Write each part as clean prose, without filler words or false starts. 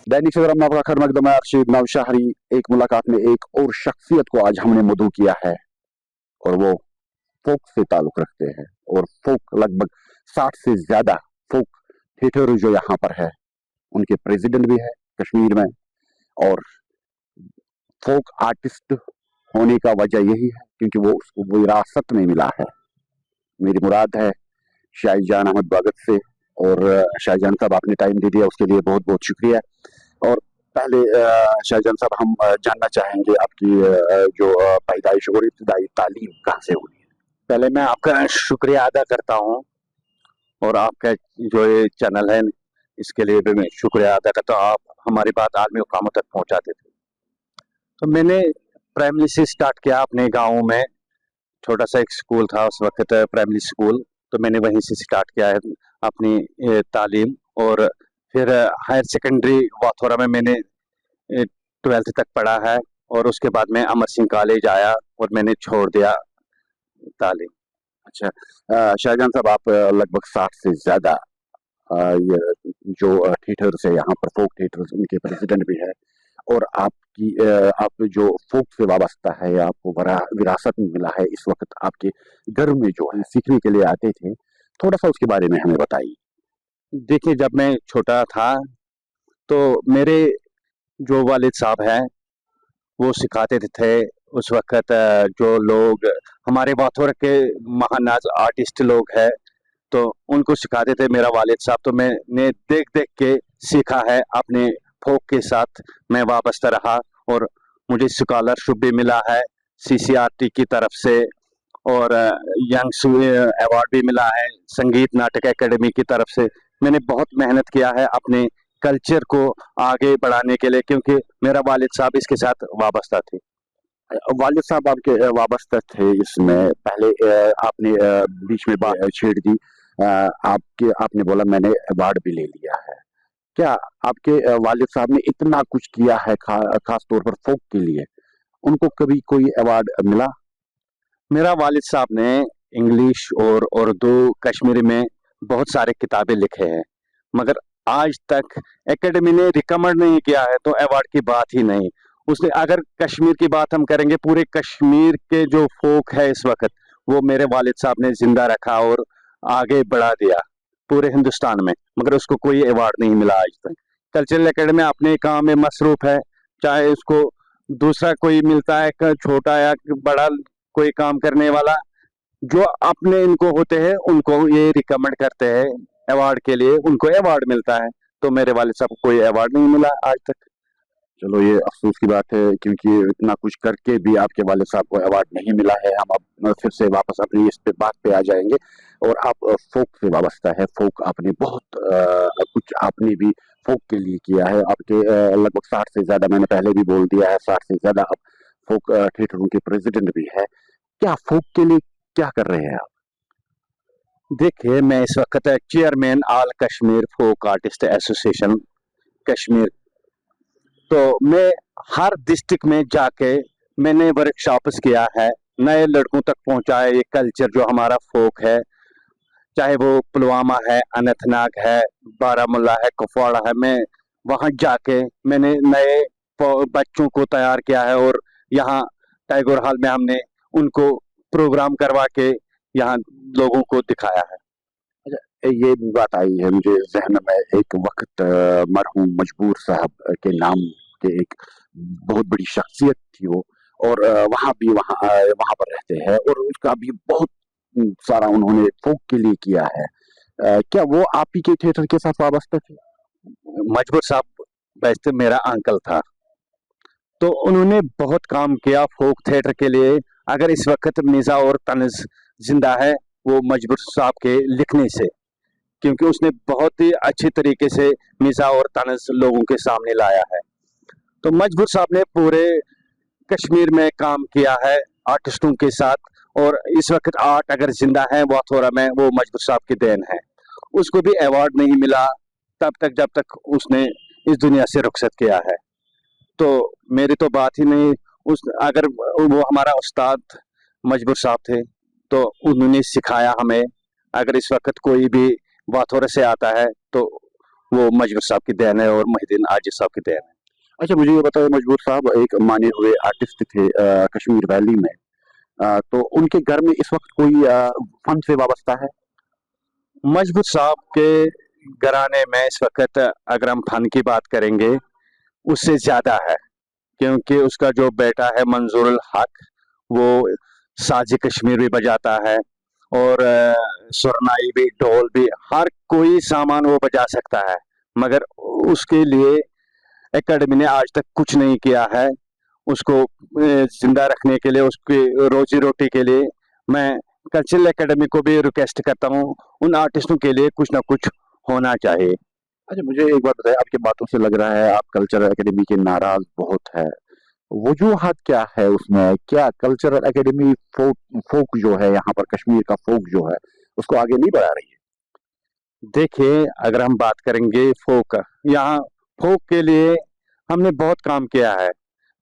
दैनिक सवेरा में आपका खैर मकदम है। अरशद नौशहरी। एक मुलाकात में एक और शख्सियत को आज हमने मदऊ किया है और वो फोक से ताल्लुक रखते हैं और फोक लगभग 60 से ज्यादा फोक थिएटर जो यहाँ पर है उनके प्रेसिडेंट भी है कश्मीर में। और फोक आर्टिस्ट होने का वजह यही है क्योंकि वो उसको विरासत में मिला है। मेरी मुराद है शाहजान अहमद भगत से। और शाहजान साहब आपने टाइम दे दिया उसके लिए बहुत बहुत शुक्रिया। और पहले शाहजान साहब हम जानना चाहेंगे आपकी जो पैदाइश और इब्तदाई तालीम कहाँ से हुई है। पहले मैं आपका शुक्रिया अदा करता हूँ और आपका जो ये चैनल है इसके लिए भी मैं शुक्रिया अदा करता हूँ। आप हमारी बात आदमी कामों तक पहुँचाते थे। तो मैंने प्राइमरी से स्टार्ट किया अपने गाँव में। छोटा सा एक स्कूल था उस वक्त, प्राइमरी स्कूल, तो मैंने वहीं से स्टार्ट किया है अपनी तालीम। और फिर हायर सेकेंडरी वाथोरा में मैंने 12th तक पढ़ा है और उसके बाद मैं अमर सिंह कॉलेज आया और मैंने छोड़ दिया तालीम। अच्छा, शाहजान साहब आप लगभग 60 से ज्यादा जो थिएटर से यहाँ पर फोक थिएटर उनके प्रेसिडेंट भी है और आपकी आप जो फोक से वाबस्ता है आपको विरासत में मिला है। इस वक्त आपके घर में जो है सीखने के लिए आते थे, थोड़ा सा उसके बारे में हमें बताइए। देखिए, जब मैं छोटा था तो मेरे जो वालिद साहब हैं वो सिखाते थे। उस वक्त जो लोग हमारे वाथोर के महानाज आर्टिस्ट लोग हैं तो उनको सिखाते थे मेरा वालिद साहब। तो मैंने देख देख के सीखा है, अपने फोक के साथ मैं वाबस्ता रहा और मुझे स्कॉलरशिप भी मिला है CCRT की तरफ से और यंग अवार्ड भी मिला है संगीत नाटक एकेडमी की तरफ से। मैंने बहुत मेहनत किया है अपने कल्चर को आगे बढ़ाने के लिए क्योंकि मेरा वालिद साहब इसके साथ वाबस्ता थे। वालिद साहब आपके वाबस्ता थे इसमें। पहले आपने बीच में बात छेड़ दी, आपने बोला मैंने अवार्ड भी ले लिया है। क्या आपके वालिद साहब ने इतना कुछ किया है खास तौर पर फोक के लिए, उनको कभी कोई अवार्ड मिला? मेरा वालिद साहब ने इंग्लिश और उर्दू कश्मीरी में बहुत सारे किताबें लिखे हैं मगर आज तक एकेडमी ने रिकमेंड नहीं किया है तो अवार्ड की बात ही नहीं। उसने अगर कश्मीर की बात हम करेंगे, पूरे कश्मीर के जो फोक है इस वक्त वो मेरे वालिद साहब ने जिंदा रखा और आगे बढ़ा दिया पूरे हिंदुस्तान में, मगर उसको कोई अवार्ड नहीं मिला आज तक। कल्चरल एकेडमी अपने काम में मसरूफ है, चाहे उसको दूसरा कोई मिलता है छोटा या बड़ा कोई काम करने वाला, जो अपने इनको होते हैं उनको ये रिकमेंड करते हैं अवार्ड के लिए, उनको अवार्ड मिलता है। तो मेरे वालिद साहब को कोई अवार्ड नहीं मिला आज तक। चलो ये अफसोस की बात है क्योंकि इतना कुछ करके भी आपके वालिद साहब को अवार्ड नहीं मिला है। हम अब फिर से वापस अपनी इस पे बात पे आ जाएंगे। और आप फोक से वाबस्ता है, फोक आपने बहुत कुछ आपने भी फोक के लिए किया है। आपके लगभग 60 से ज्यादा, मैंने पहले भी बोल दिया है, 60 से ज्यादा आप फोक थिएटर के प्रेसिडेंट भी है। क्या फोक के लिए क्या कर रहे हैं आप? देखिए, मैं इस वक्त chairman all Kashmir folk artist association Kashmir. तो मैं हर डिस्ट्रिक्ट में जाके मैंने वर्कशॉप्स किया है, नए लड़कों तक पहुंचाया ये कल्चर जो हमारा फोक है, चाहे वो पुलवामा है, अनंतनाग है, बारामूला है, कुपवाड़ा है। मैं वहां जाके मैंने नए बच्चों को तैयार किया है और यहाँ टैगोर हॉल में हमने उनको प्रोग्राम करवा के यहाँ लोगों को दिखाया है। ये बात आई है मुझे जहन में, एक वक्त मरहूम मजबूर साहब के नाम के एक बहुत बड़ी शख्सियत थी वो, और वहाँ पर रहते हैं और उसका भी बहुत सारा उन्होंने फोक के लिए किया है। क्या वो आप ही के थिएटर के साथ वाबस्ता थे? मजबूर साहब वैसे मेरा अंकल था, तो उन्होंने बहुत काम किया फोक थिएटर के लिए। अगर इस वक्त मिर्जा और तनज जिंदा है वो मजबूर साहब के लिखने से, क्योंकि उसने बहुत ही अच्छी तरीके से मिर्जा और तनज लोगों के सामने लाया है। तो मजबूर साहब ने पूरे कश्मीर में काम किया है आर्टिस्टों के साथ और इस वक्त आर्ट अगर जिंदा है वाथोरा में, वो मजबूर साहब की देन है। उसको भी अवार्ड नहीं मिला तब तक जब तक उसने इस दुनिया से रुखसत किया है। तो मेरी तो बात ही नहीं, उस अगर वो हमारा उस्ताद मजबूर साहब थे तो उन्होंने सिखाया हमें। अगर इस वक्त कोई भी वाथोरा से आता है तो वो मजबूर साहब की देन है और मोहिद्दीन आजिज साहब की देन है। अच्छा, मुझे ये बताइए, मजबूर साहब एक माने हुए आर्टिस्ट थे कश्मीर वैली में। तो उनके घर में इस वक्त कोई फन से वाबस्ता है? मजबूर साहब के घराने में इस वक्त अगर हम फन की बात करेंगे उससे ज्यादा है, क्योंकि उसका जो बेटा है मंजूरुल हक, वो साजी कश्मीर भी बजाता है और सुरनाई भी, ढोल भी, हर कोई सामान वो बजा सकता है। मगर उसके लिए एकेडमी ने आज तक कुछ नहीं किया है। उसको जिंदा रखने के लिए, उसकी रोजी रोटी के लिए मैं कल्चरल एकेडमी को भी रिक्वेस्ट करता हूँ, उन आर्टिस्टों के लिए कुछ ना कुछ होना चाहिए। अच्छा, मुझे एक बात बताइए, आपकी बातों से लग रहा है आप कल्चरल एकेडमी के नाराज बहुत है। वजूहत क्या है उसमें? क्या कल्चरल एकेडमी फोक जो है यहाँ पर, कश्मीर का फोक जो है, उसको आगे नहीं बढ़ा रही है? देखिए, अगर हम बात करेंगे फोक, यहाँ फोक के लिए हमने बहुत काम किया है।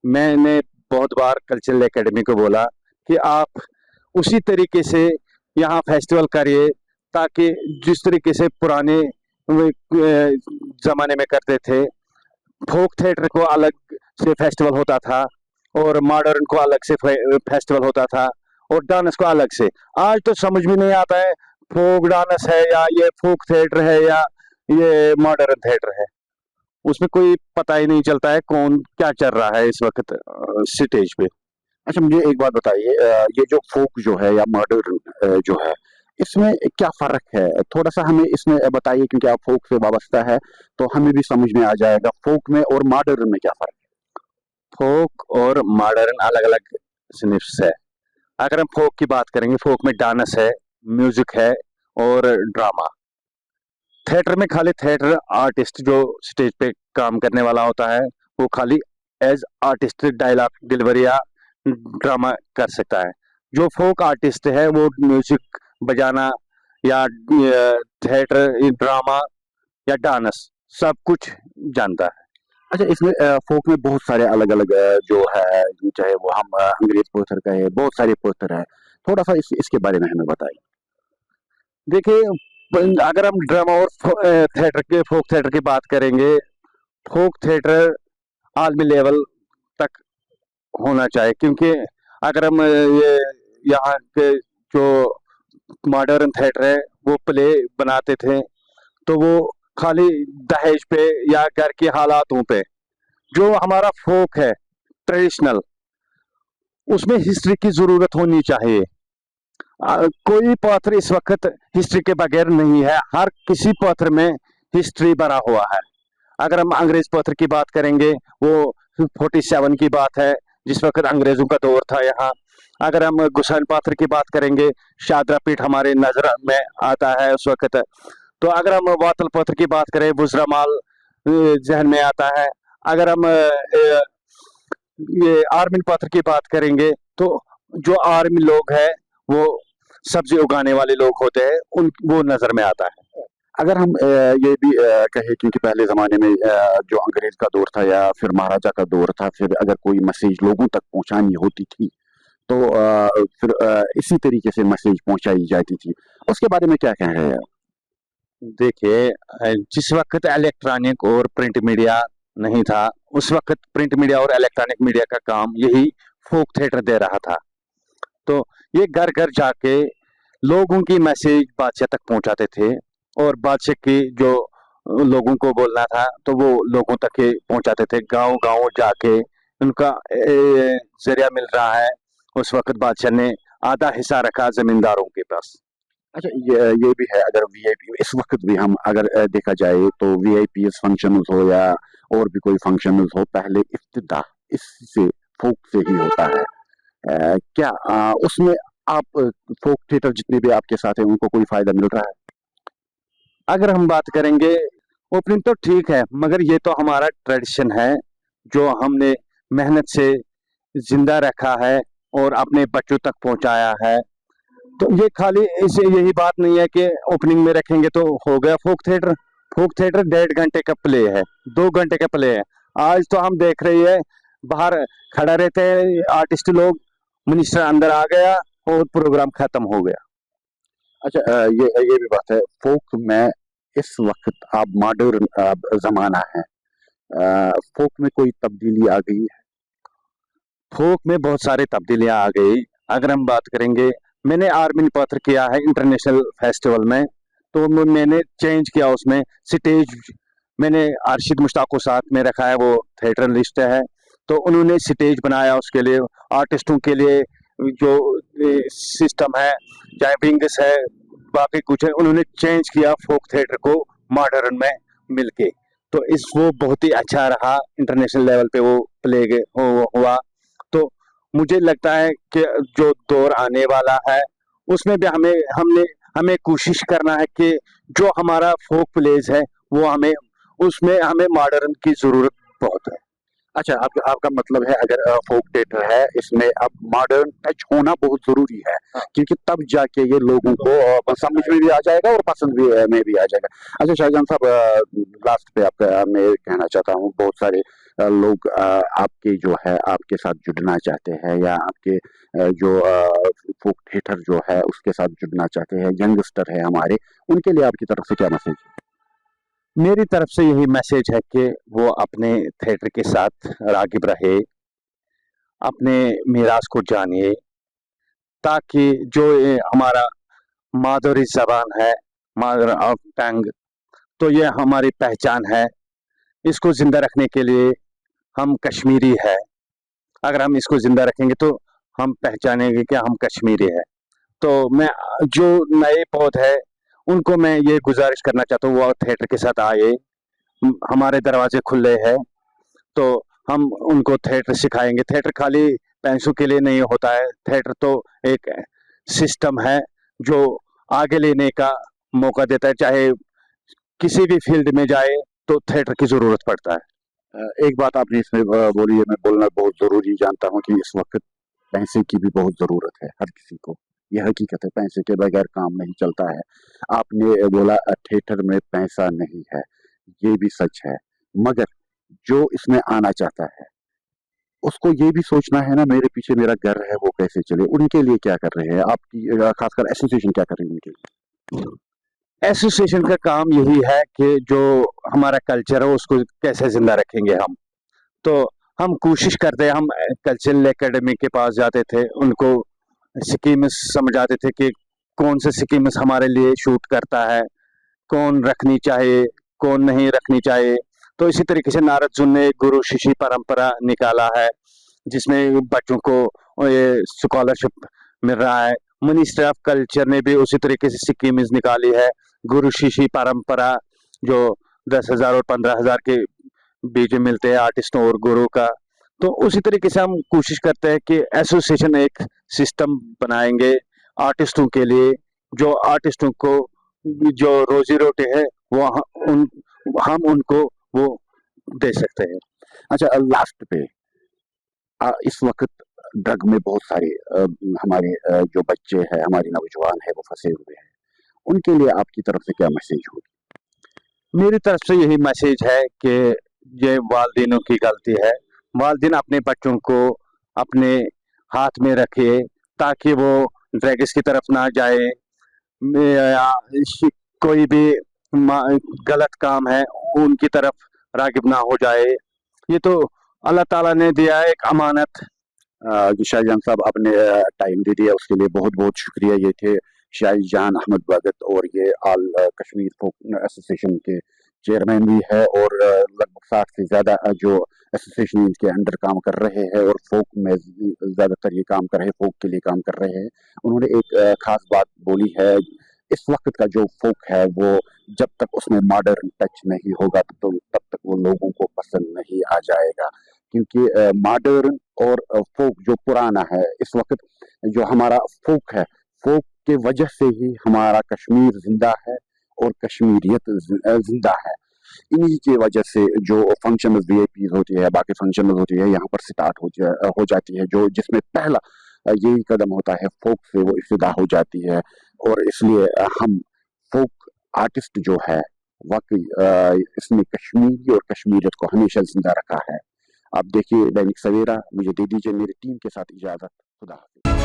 मैंने बहुत बार कल्चरल एकेडमी को बोला कि आप उसी तरीके से यहाँ फेस्टिवल करिए, ताकि जिस तरीके से पुराने जमाने में करते थे, फोक थिएटर को अलग से फेस्टिवल होता था और मॉडर्न को अलग से फेस्टिवल होता था और डांस को अलग से। आज तो समझ भी नहीं आता है फोक डांस है या ये फोक थिएटर है या ये मॉडर्न थिएटर है। उसमें कोई पता ही नहीं चलता है कौन क्या चल रहा है इस वक्त स्टेज पे। अच्छा, मुझे एक बात बताइए, ये जो फोक जो है या मॉडर्न जो है, इसमें क्या फर्क है? थोड़ा सा हमें इसमें बताइए, क्योंकि आप फोक से वाबस्ता है तो हमें भी समझ में आ जाएगा फोक में और मॉडर्न में क्या फर्क है। फोक और मॉडर्न अलग अलग सिनिफ्स है। अगर हम फोक की बात करेंगे, फोक में डांस है, म्यूजिक है और ड्रामा। थिएटर में खाली थिएटर आर्टिस्ट जो स्टेज पे काम करने वाला होता है, वो खाली एज आर्टिस्ट डायलॉग डिलीवरी या ड्रामा कर सकता है। जो फोक आर्टिस्ट है वो म्यूजिक बजाना या थिएटर, ड्रामा या डांस सब कुछ जानता है। अच्छा, इसमें फोक में बहुत सारे अलग अलग जो है, चाहे वो हम अंग्रेज पोस्टर का है, बहुत सारे पोस्टर है। थोड़ा सा इसके बारे में हमें बताइए। देखिए, अगर हम ड्रामा और थिएटर के, फोक थिएटर की बात करेंगे, फोक थिएटर आलमी लेवल तक होना चाहिए, क्योंकि अगर हम ये यहाँ के जो मॉडर्न थिएटर है वो प्ले बनाते थे तो वो खाली दहेज पे या घर के हालातों पे। जो हमारा फोक है ट्रेडिशनल, उसमें हिस्ट्री की जरूरत होनी चाहिए। कोई पात्र इस वक्त हिस्ट्री के बगैर नहीं है, हर किसी पात्र में हिस्ट्री भरा हुआ है। अगर हम अंग्रेज पात्र की बात करेंगे, वो 47 की बात है जिस वक्त अंग्रेजों का दौर था यहाँ। अगर हम गुसान पात्र की बात करेंगे, शादरा पीठ हमारे नजर में आता है उस वक्त। तो अगर हम वातल पात्र की बात करें, बुजरामाल जहन में आता है। अगर हम ये आर्मी पात्र की बात करेंगे तो जो आर्मी लोग हैं वो सब्जी उगाने वाले लोग होते हैं, उन वो नजर में आता है। अगर हम ये भी कहें, क्योंकि पहले ज़माने में जो अंग्रेज का दौर था या फिर महाराजा का दौर था, फिर अगर कोई मैसेज लोगों तक पहुंचानी होती थी तो फिर इसी तरीके से मैसेज पहुंचाई जाती थी। उसके बारे में क्या कह रहे हैं? देखिए, जिस वक्त इलेक्ट्रॉनिक और प्रिंट मीडिया नहीं था, उस वक्त प्रिंट मीडिया और इलेक्ट्रॉनिक मीडिया का काम यही फोक थिएटर दे रहा था। तो ये घर घर जाके लोगों की मैसेज बादशाह तक पहुंचाते थे और बादशाह की जो लोगों को बोलना था तो वो लोगों तक ही पहुंचाते थे। गांव गांव जाके उनका जरिया मिल रहा है। उस वक्त बादशाह ने आधा हिस्सा रखा जमींदारों के पास। अच्छा, ये भी है, अगर वीआईपी इस वक्त भी हम अगर देखा जाए तो वीआईपी फंक्शन हो या और भी कोई फंक्शन हो, पहले इफ्तिताह इससे फोक से ही होता है। क्या उसमें आप फोक थिएटर जितने भी आपके साथ हैं उनको कोई फायदा मिल रहा है? अगर हम बात करेंगे, ओपनिंग तो ठीक है, मगर ये तो हमारा ट्रेडिशन है जो हमने मेहनत से जिंदा रखा है اور اپنے بچوں تک پہنچایا ہے. تو یہ خالی اسے یہی بات نہیں ہے کہ اوپننگ میں رکھیں گے تو ہو گیا فوک تھیٹر. فوک تھیٹر 1.5 گھنٹے کا پلے ہے, 2 گھنٹے کا پلے ہے. آج تو ہم دیکھ رہی ہے باہر کھڑا رہتے ہیں آرٹسٹ لوگ, منسٹر اندر آ گیا اور پروگرام ختم ہو گیا. اچھا یہ بھی بات ہے, فوک میں اس وقت اب ماڈرن زمانہ ہے, فوک میں کوئی تبدیلی آ گئی ہے؟ فوک میں بہت سارے تبدیلیاں آ گئی. اگر ہم بات کریں گے, میں نے آرمین پاتر کیا ہے انٹرنیشنل فیسٹیول میں, تو میں نے چینج کیا اس میں سٹیج. میں نے ارشد مشتاق کو ساتھ میں رکھا ہے, وہ تھیٹر لسٹ ہے, تو انہوں نے سٹیج بنایا اس کے لیے آرٹسٹوں کے لیے. جو سسٹم ہے چاہے ونگس ہے باقی کچھ ہے, انہوں نے چینج کیا فوک تھیٹر کو ماڈرن میں مل کے. تو وہ بہت ہی اچھا رہا, انٹرنیشنل لیول پہ وہ پلے ہوا. تو مجھے لگتا ہے کہ جو دور آنے والا ہے اس میں بھی ہمیں کوشش کرنا ہے کہ جو ہمارا فوک پلیز ہے وہ اس میں ہمیں ماڈرن کی ضرورت بہت ہے. اچھا, آپ کا مطلب ہے اگر فوک تھیٹر ہے اس میں اب ماڈرن ٹچ ہونا بہت ضروری ہے, کیونکہ تب جا کے یہ لوگوں کو سمجھ میں بھی آ جائے گا اور پسند میں بھی آ جائے گا. اچھا شاہ جہاں صاحب, لاسٹ پہ میں کہنا چاہتا ہوں, بہت سارے لوگ آپ کے جو ہے آپ کے ساتھ جڑنا چاہتے ہیں, یا آپ کے جو فوک تھیٹر جو ہے اس کے ساتھ جڑنا چاہتے ہیں, ینگسٹر ہے ہمارے, ان کے لیے آپ کی طرف سے کیا میسج ہے؟ میری طرف سے یہی میسج ہے کہ وہ اپنے تھیٹر کے ساتھ راغب رہے, اپنے میراث کو جانیے, تاکہ جو ہمارا مادری زبان ہے, مادر آف ٹنگ, تو یہ ہماری پہچان ہے. اس کو زندہ رکھنے کے لیے ہم کشمیری ہے, اگر ہم اس کو زندہ رکھیں گے تو ہم پہچانیں گے کہ ہم کشمیری ہے. تو میں جو نئے پود ہے ان کو میں یہ گزارش کرنا چاہتا ہوں وہ تھیٹر کے ساتھ آئے, ہمارے دروازے کھلے ہیں. تو ہم ان کو تھیٹر سکھائیں گے. تھیٹر خالی پیسوں کے لیے نہیں ہوتا ہے, تھیٹر تو ایک سسٹم ہے جو آگے لینے کا موقع دیتا ہے. چاہے کسی بھی فیلڈ میں جائے تو تھیٹر کی ضرورت پڑتا ہے. ایک بات آپ نے اس میں بولی ہے, میں بولنا بہت ضروری جانتا ہوں کہ اس وقت پیسے کی بھی بہت ضرورت ہے ہر کسی کو, یہ حقیقت ہے, پیسے کے بغیر کام نہیں چلتا ہے. آپ نے بولا تھیٹر میں پیسہ نہیں ہے, یہ بھی سچ ہے, مگر جو اس میں آنا چاہتا ہے اس کو یہ بھی سوچنا ہے نا, میرے پیچھے میرا گھر ہے وہ کیسے چلے. ان کے لیے کیا کر رہے ہیں آپ کی خاص کر ایسوسیشن کیا کر رہی ہے ان کے لیے؟ ایسوسیشن کا کام یہی ہے کہ جو ہمارا کلچر ہے اس کو کیسے زندہ رکھیں گے ہم. تو ہم کوشش کرتے ہیں, ہم کلچرل اکیڈمی کے پاس جاتے تھے, ان کو سکیمز سمجھاتے تھے کہ کون سے سکیمز ہمارے لیے شوٹ کرتا ہے, کون رکھنی چاہیے کون نہیں رکھنی چاہیے. تو اسی طریقے سے نارد نے گرو ششی پرمپرا نکالا ہے جس میں بچوں کو اسکالرشپ مل رہا ہے. منسٹری آف کلچر نے بھی اسی طریقے سے سکیمز نکالی ہے, گرو ششی پرمپرا, جو 10,000 اور 15,000 کے بیچ ملتے ہیں آرٹسٹوں اور گرو کا. تو اسی طریقے سے ہم کوشش کرتے ہیں کہ ایسوسیشن ایک سسٹم بنائیں گے آرٹسٹوں کے لیے, جو آرٹسٹوں کو جو روزی روٹی ہے وہ ہم ان کو وہ دے سکتے ہیں. اچھا, لاسٹ پہ اس وقت ڈرگ میں بہت سارے ہمارے جو بچے ہیں, ہمارے نوجوان ہیں, وہ پھنسے ہوئے ہیں, ان کے لیے آپ کی طرف سے کیا میسج ہوگی؟ میری طرف سے یہی میسج ہے کہ یہ والدینوں کی غلطی ہے. والدین اپنے بچوں کو اپنے ہاتھ میں رکھے تاکہ وہ ڈرگس کی طرف نہ جائے, کوئی بھی غلط کام ہے ان کی طرف راغب نہ ہو جائے. یہ تو اللہ تعالیٰ نے دیا ہے ایک امانت. شاہ جہاں صاحب آپ نے ٹائم دے دیا, اس کے لیے بہت بہت شکریہ. یہ تھے شاہ جہاں احمد بھگت, اور یہ آل کشمیر فوک ایسوسیشن کے چیئرمین بھی ہے, اور لگ بھگ 60 سے زیادہ جو ایسوسیشن کے انڈر کام کر رہے ہیں, اور فوک میں زیادہ تر یہ کام کر رہے ہیں, فوک کے لیے کام کر رہے ہیں. انہوں نے ایک خاص بات بولی ہے, اس وقت کا جو فوک ہے وہ جب تک اس میں ماڈرن ٹچ نہیں ہوگا تب تک وہ لوگوں کو پسند نہیں آ جائے گا. کیونکہ ماڈرن اور فوک جو پرانا ہے, اس وقت جو ہمارا فوک ہے, فوک کے وجہ سے ہی ہمارا کشمیر زندہ ہے اور کشمیریت زندہ ہے. انہی کی وجہ سے جو فنکشنز وی آئی پیز ہوتی ہے, باقی فنکشنز ہوتی ہے, یہاں پر سٹارٹ ہو جاتی ہے, جو جس میں پہلا यही कदम होता है, फोक से वो इब्तिदा हो जाती है। और इसलिए हम फोक आर्टिस्ट जो है वाकई इसने कश्मीरी और कश्मीरियत को हमेशा जिंदा रखा है। आप देखिए दैनिक सवेरा, मुझे दे दीजिए मेरी टीम के साथ इजाजत। खुदा हाफिज।